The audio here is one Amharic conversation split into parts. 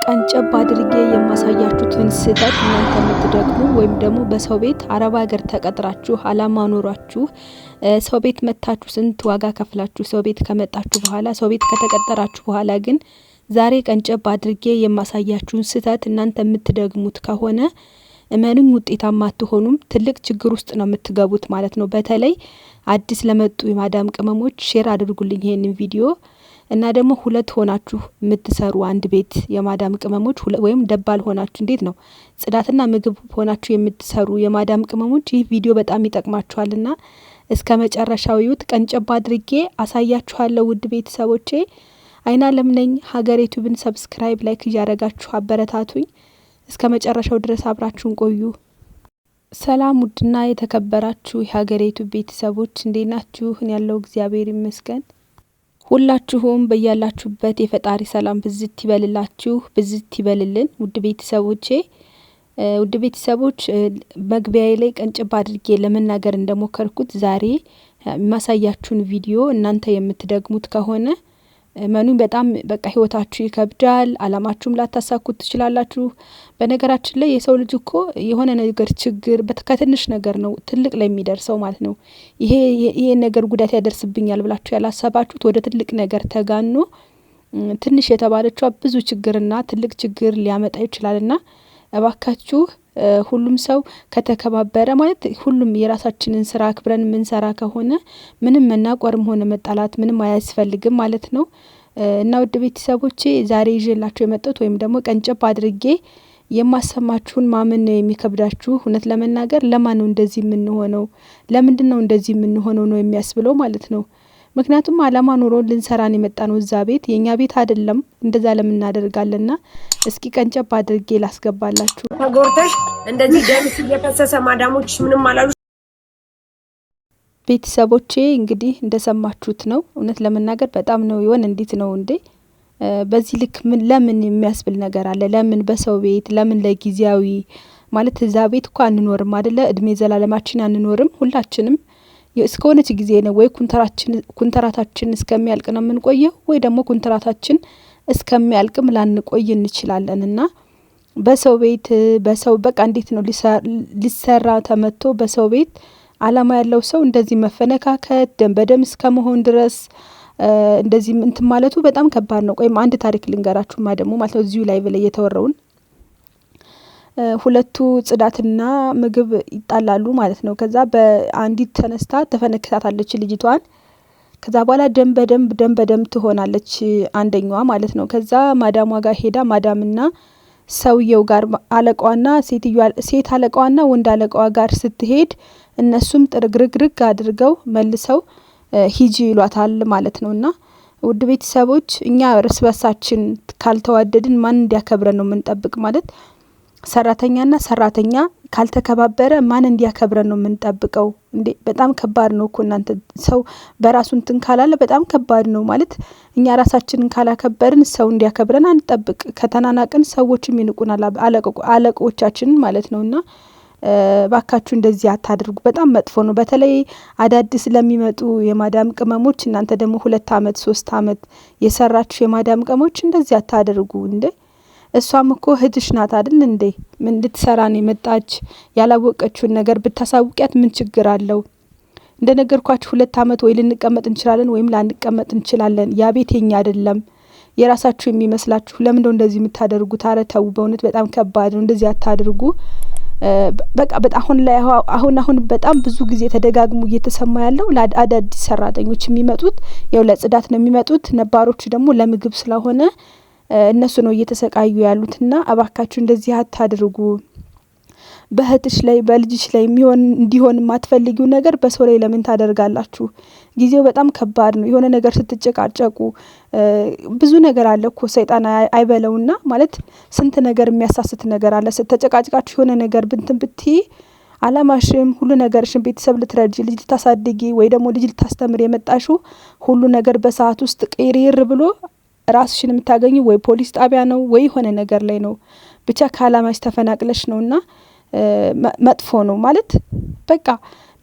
ቀንጨብ አድርጌ የማሳያችሁትን ስህተት እናንተ የምትደግሙ ወይም ደግሞ በሰው ቤት አረብ ሀገር ተቀጥራችሁ አላማ ኖሯችሁ ሰው ቤት መታችሁ ስንት ዋጋ ከፍላችሁ ሰው ቤት ከመጣችሁ በኋላ ሰው ቤት ከተቀጠራችሁ በኋላ ግን ዛሬ ቀንጨብ አድርጌ የማሳያችሁን ስህተት እናንተ የምትደግሙት ከሆነ እመኑኝ ውጤታማ አትሆኑም። ትልቅ ችግር ውስጥ ነው የምትገቡት ማለት ነው። በተለይ አዲስ ለመጡ የማዳም ቅመሞች ሼር አድርጉልኝ ይሄንን ቪዲዮ እና ደግሞ ሁለት ሆናችሁ የምትሰሩ አንድ ቤት የማዳም ቅመሞች ወይም ደባል ሆናችሁ እንዴት ነው ጽዳትና ምግብ ሆናችሁ የምትሰሩ የማዳም ቅመሞች ይህ ቪዲዮ በጣም ይጠቅማችኋልና እስከ መጨረሻው ይዩት። ቀንጨብ አድርጌ አሳያችኋለሁ። ውድ ቤተሰቦቼ አይናለም ነኝ። ሀገሬ ዩቲዩብን ሰብስክራይብ ላይክ እያደረጋችሁ አበረታቱኝ። እስከ መጨረሻው ድረስ አብራችሁን ቆዩ። ሰላም ውድና የተከበራችሁ የሀገሬ ዩቲዩብ ቤተሰቦች እንዴት ናችሁ? ያለው እግዚአብሔር ይመስገን። ሁላችሁም በያላችሁበት የፈጣሪ ሰላም ብዝት ይበልላችሁ፣ ብዝት ይበልልን። ውድ ቤተሰቦች መግቢያዬ ላይ ቀንጨብ አድርጌ ለመናገር እንደሞከርኩት ዛሬ የማሳያችሁን ቪዲዮ እናንተ የምትደግሙት ከሆነ መኑኝ በጣም በቃ ህይወታችሁ ይከብዳል። አላማችሁም ላታሳኩት ትችላላችሁ። በነገራችን ላይ የሰው ልጅ እኮ የሆነ ነገር ችግር ከትንሽ ነገር ነው ትልቅ ላይ የሚደርሰው ማለት ነው። ይሄ ነገር ጉዳት ያደርስብኛል ብላችሁ ያላሰባችሁት ወደ ትልቅ ነገር ተጋኖ ትንሽ የተባለችዋ ብዙ ችግርና ትልቅ ችግር ሊያመጣ ይችላልና እባካችሁ ሁሉም ሰው ከተከባበረ ማለት ሁሉም የራሳችንን ስራ አክብረን የምንሰራ ከሆነ ምንም መናቆርም ሆነ መጣላት ምንም አያስፈልግም ማለት ነው። እና ውድ ቤተሰቦቼ ዛሬ ይዤላችሁ የመጣሁት ወይም ደግሞ ቀንጨብ አድርጌ የማሰማችሁን ማመን ነው የሚከብዳችሁ። እውነት ለመናገር ለማን ነው እንደዚህ የምንሆነው? ለምንድነው እንደዚህ የምንሆነው ነው የሚያስብለው ማለት ነው። ምክንያቱም አላማ ኑሮ ልንሰራን የመጣነው እዛ ቤት የኛ ቤት አይደለም። እንደዛ ለምን እናደርጋለንና እስኪ ቀንጨብ አድርጌ ላስገባላችሁ። ተጎርተሽ እንደዚህ ደም እየፈሰሰ ማዳሞች ምንም አላሉ። ቤተሰቦቼ እንግዲህ እንደሰማችሁት ነው። እውነት ለመናገር በጣም ነው ይወን እንዴት ነው እንዴ በዚህ ልክ ለምን የሚያስብል ነገር አለ? ለምን በሰው ቤት ለምን ለጊዜያዊ ማለት እዛ ቤት እኮ አንኖርም አይደለ? እድሜ ዘላለማችን አንኖርም ሁላችንም እስከሆነች ጊዜ ነው ወይ ኩንተራታችን እስከሚያልቅ ነው የምንቆየው ወይ ደግሞ ኩንተራታችን እስከሚያልቅም ላንቆይ እንችላለንና በሰው ቤት በሰው በቃ እንዴት ነው ሊሰራ ተመቶ በሰው ቤት አላማ ያለው ሰው እንደዚህ መፈነካከት ደም በደም እስከመሆን ድረስ እንደዚህ እንትን ማለቱ በጣም ከባድ ነው። ቆይም አንድ ታሪክ ልንገራችሁማ ደግሞ ማለት ነው እዚሁ ላይ ብለ የተወራውን ሁለቱ ጽዳትና ምግብ ይጣላሉ ማለት ነው። ከዛ በአንዲት ተነስታ ተፈነክታታለች ልጅቷን። ከዛ በኋላ ደም በደም ትሆናለች አንደኛዋ ማለት ነው። ከዛ ማዳሟ ጋር ሄዳ ማዳምና ሰውየው ጋር አለቃዋና ሴት አለቃዋና ወንድ አለቃዋ ጋር ስትሄድ እነሱም ጥርግርግርግ አድርገው መልሰው ሂጂ ይሏታል ማለት ነውና ውድ ቤተሰቦች እኛ እርስ በርሳችን ካልተዋደድን ማን እንዲያከብረን ነው የምንጠብቅ? ማለት ሰራተኛና ሰራተኛ ካልተከባበረ ማን እንዲያከብረን ነው የምንጠብቀው እንዴ? በጣም ከባድ ነው እኮ እናንተ። ሰው በራሱን እንትን ካላለ በጣም ከባድ ነው ማለት እኛ ራሳችንን ካላከበርን ሰው እንዲያከብረን አንጠብቅ። ከተናናቅን ሰዎችም ይንቁናል፣ አለቆቻችንን ማለት ነውና ባካችሁ እንደዚህ አታድርጉ። በጣም መጥፎ ነው። በተለይ አዳዲስ ለሚመጡ የማዳም ቅመሞች እናንተ ደግሞ 2 አመት 3 አመት የሰራችሁ የማዳም ቅመሞች እንደዚህ አታድርጉ እንዴ። እሷም እኮ እህትሽ ናት አይደል እንዴ? ምን ልትሰራ ነው የመጣች? ያላወቀችውን ነገር ብታሳውቂያት ምን ችግር አለው? እንደነገርኳችሁ 2 አመት ወይ ልንቀመጥ እንችላለን ወይም ላንቀመጥ እንችላለን። ያ ቤት የኛ አይደለም። የራሳችሁ የሚመስላችሁ ለምን ነው እንደዚህ የምታደርጉት? ኧረ ተው፣ በእውነት በጣም ከባድ ነው። እንደዚህ አታድርጉ። በቃ አሁን በጣም ብዙ ጊዜ ተደጋግሞ እየተሰማ ያለው ለአዳዲስ ሰራተኞች የሚመጡት ያው ለጽዳት ነው የሚመጡት። ነባሮቹ ደግሞ ለምግብ ስለሆነ እነሱ ነው እየተሰቃዩ ያሉትና እባካችሁ እንደዚህ አታድርጉ። በእህትሽ ላይ በልጅሽ ላይ እንዲሆን የማትፈልጊው ነገር በሰው ላይ ለምን ታደርጋላችሁ? ጊዜው በጣም ከባድ ነው። የሆነ ነገር ስትጨቃጨቁ ብዙ ነገር አለ እኮ ሰይጣን አይበለውና ማለት ስንት ነገር የሚያሳስት ነገር አለ። ስትጨቃጭቃችሁ የሆነ ነገር ብትይ አላማሽም ሁሉ ነገርሽም ቤተሰብ ልትረጂ ልጅ ልታሳድጊ ወይ ደግሞ ልጅ ልታስተምር የመጣሽው ሁሉ ነገር በሰዓት ውስጥ ቅይር ብሎ ራስሽን የምታገኙ ወይ ፖሊስ ጣቢያ ነው ወይ የሆነ ነገር ላይ ነው። ብቻ ከአላማሽ ተፈናቅለሽ ነውና መጥፎ ነው ማለት በቃ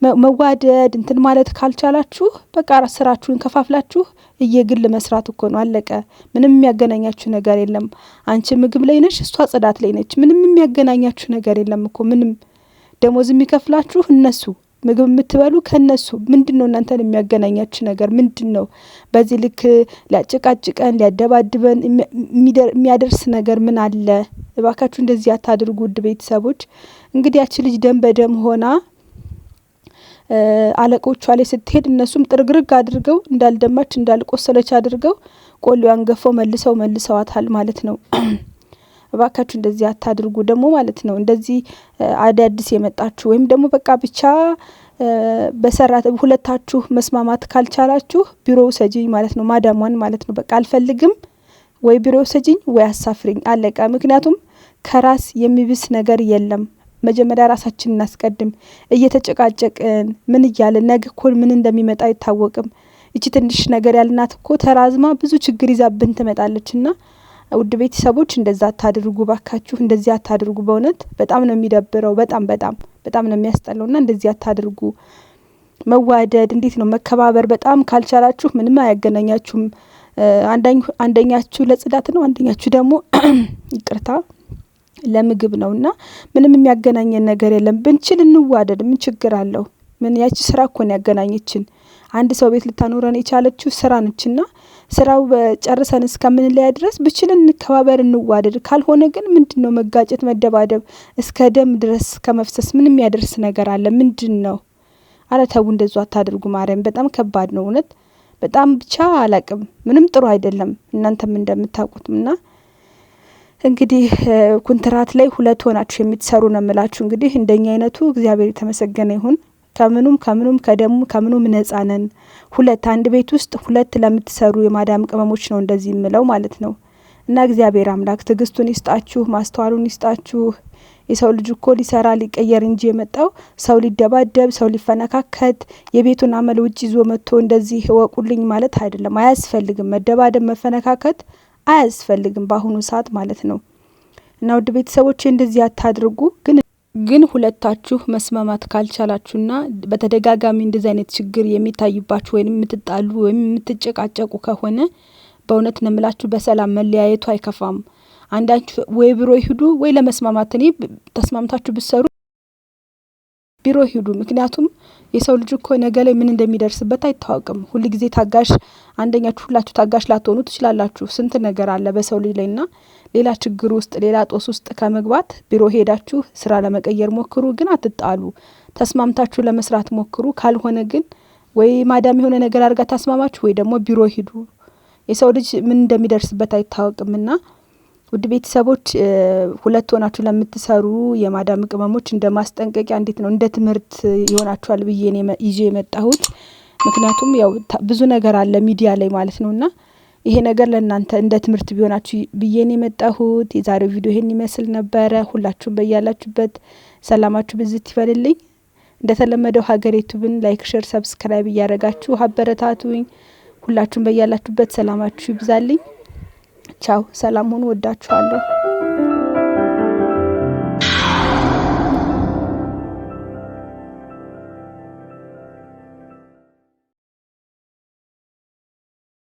መዋደድ እንትን ማለት ካልቻላችሁ በቃ ስራችሁን ከፋፍላችሁ እየግል መስራት እኮ ነው አለቀ። ምንም የሚያገናኛችሁ ነገር የለም። አንቺ ምግብ ላይ ነሽ፣ እሷ ጽዳት ላይ ነች። ምንም የሚያገናኛችሁ ነገር የለም እኮ ምንም። ደሞዝ የሚከፍላችሁ እነሱ፣ ምግብ የምትበሉ ከነሱ። ምንድነው እናንተን የሚያገናኛችሁ ነገር ምንድነው? በዚህ ልክ ሊያጨቃጭቀን ሊያደባድበን የሚያደርስ ነገር ምን አለ? እባካችሁ እንደዚህ አታድርጉ ውድ ቤተሰቦች። እንግዲህ ያቺ ልጅ ደም በደም ሆና አለቆቿ ላይ ስትሄድ እነሱም ጥርግርግ አድርገው እንዳልደማች እንዳልቆሰለች አድርገው ቆሌዋን ገፈው መልሰዋታል ማለት ነው። እባካችሁ እንደዚህ አታድርጉ ደግሞ ማለት ነው። እንደዚህ አዳዲስ የመጣችሁ ወይም ደግሞ በቃ ብቻ በሰራት ሁለታችሁ መስማማት ካልቻላችሁ ቢሮ ውሰጂኝ ማለት ነው። ማዳሟን ማለት ነው። በቃ አልፈልግም ወይ ቢሮ ውሰጂኝ ወይ አሳፍሪኝ አለቀ። ምክንያቱም ከራስ የሚብስ ነገር የለም። መጀመሪያ ራሳችንን እናስቀድም። እየተጨቃጨቅን ምን እያልን ነገ እኮ ምን እንደሚመጣ አይታወቅም። እቺ ትንሽ ነገር ያልናት እኮ ተራዝማ ብዙ ችግር ይዛብን ትመጣለችና ውድ ቤተሰቦች እንደዛ አታድርጉ ባካችሁ። እንደዚህ አታድርጉ። በእውነት በጣም ነው የሚደብረው። በጣም ነው የሚያስጠላውና እንደዚህ አታድርጉ። መዋደድ እንዴት ነው መከባበር? በጣም ካልቻላችሁ ምንም አያገናኛችሁም። አንደኛችሁ ለጽዳት ነው፣ አንደኛችሁ ደግሞ ይቅርታ ለምግብ ነውና ምንም የሚያገናኘን ነገር የለም። ብንችል እንዋደድ። ምን ችግር አለው? ምን ያቺ ስራ እኮ ነው ያገናኘችን። አንድ ሰው ቤት ልታኖረን የቻለችው ስራ ነችና ስራው በጨርሰን እስከምንለያ ድረስ ብችልን እንከባበር፣ እንዋደድ። ካልሆነ ግን ምንድነው መጋጨት፣ መደባደብ እስከ ደም ድረስ ከመፍሰስ ምን የሚያደርስ ነገር አለ? ምንድነው? አረ ተው እንደዛ አታድርጉ። ማርያም በጣም ከባድ ነው እውነት። በጣም ብቻ አላቅም። ምንም ጥሩ አይደለም። እናንተም እንደምታውቁትና እንግዲህ ኮንትራት ላይ ሁለት ሆናችሁ የምትሰሩ ነው የምላችሁ። እንግዲህ እንደኛ አይነቱ እግዚአብሔር የተመሰገነ ይሁን። ከምኑም ከምኑም ነጻ ነን። ሁለት አንድ ቤት ውስጥ ሁለት ለምትሰሩ የማዳም ቅመሞች ነው እንደዚህ የምለው ማለት ነው። እና እግዚአብሔር አምላክ ትዕግስቱን ይስጣችሁ፣ ማስተዋሉን ይስጣችሁ። የሰው ልጅ እኮ ሊሰራ ሊቀየር እንጂ የመጣው ሰው ሊደባደብ፣ ሰው ሊፈነካከት፣ የቤቱን አመል ውጭ ይዞ መጥቶ እንደዚህ እወቁልኝ ማለት አይደለም። አያስፈልግም። መደባደብ፣ መፈነካከት አያስፈልግም በአሁኑ ሰዓት ማለት ነው። እና ውድ ቤተሰቦቼ እንደዚህ አታድርጉ። ግን ሁለታችሁ መስማማት ካልቻላችሁና በተደጋጋሚ እንደዚህ አይነት ችግር የሚታይባችሁ ወይም የምትጣሉ ወይም የምትጨቃጨቁ ከሆነ በእውነት ነው የምላችሁ በሰላም መለያየቱ አይከፋም። አንዳችሁ ወይ ቢሮ ይሄዱ ወይ ለመስማማት እኔ ተስማምታችሁ ብትሰሩ ቢሮ ይሄዱ። ምክንያቱም የሰው ልጅ እኮ ነገ ላይ ምን እንደሚደርስበት አይታወቅም። ሁሉ ጊዜ ታጋሽ አንደኛችሁ ሁላችሁ ታጋሽ ላትሆኑ ትችላላችሁ። ስንት ነገር አለ በሰው ልጅ ላይና ሌላ ችግር ውስጥ ሌላ ጦስ ውስጥ ከመግባት ቢሮ ሄዳችሁ ስራ ለመቀየር ሞክሩ። ግን አትጣሉ። ተስማምታችሁ ለመስራት ሞክሩ። ካልሆነ ግን ወይ ማዳም የሆነ ነገር አድርጋ ታስማማችሁ ወይ ደግሞ ቢሮ ሂዱ። የሰው ልጅ ምን እንደሚደርስበት አይታወቅምና ውድ ቤተሰቦች ሁለት ሆናችሁ ለምትሰሩ የማዳም ቅመሞች እንደ ማስጠንቀቂያ እንዴት ነው እንደ ትምህርት ይሆናችኋል ብዬ ነው ይዤ የመጣሁት። ምክንያቱም ያው ብዙ ነገር አለ ሚዲያ ላይ ማለት ነውና ይሄ ነገር ለእናንተ እንደ ትምህርት ቢሆናችሁ ብዬ ነው የመጣሁት። የዛሬው ቪዲዮ ይሄን ይመስል ነበረ። ሁላችሁም በያላችሁበት ሰላማችሁ ብዝት ይበልልኝ። እንደተለመደው ሀገሬ ዩቲዩብን ላይክ፣ ሼር፣ ሰብስክራይብ እያደረጋችሁ አበረታቱኝ። ሁላችሁም በያላችሁበት ሰላማችሁ ይብዛልኝ። ቻው፣ ሰላም ሁኑ። ወዳችኋለሁ።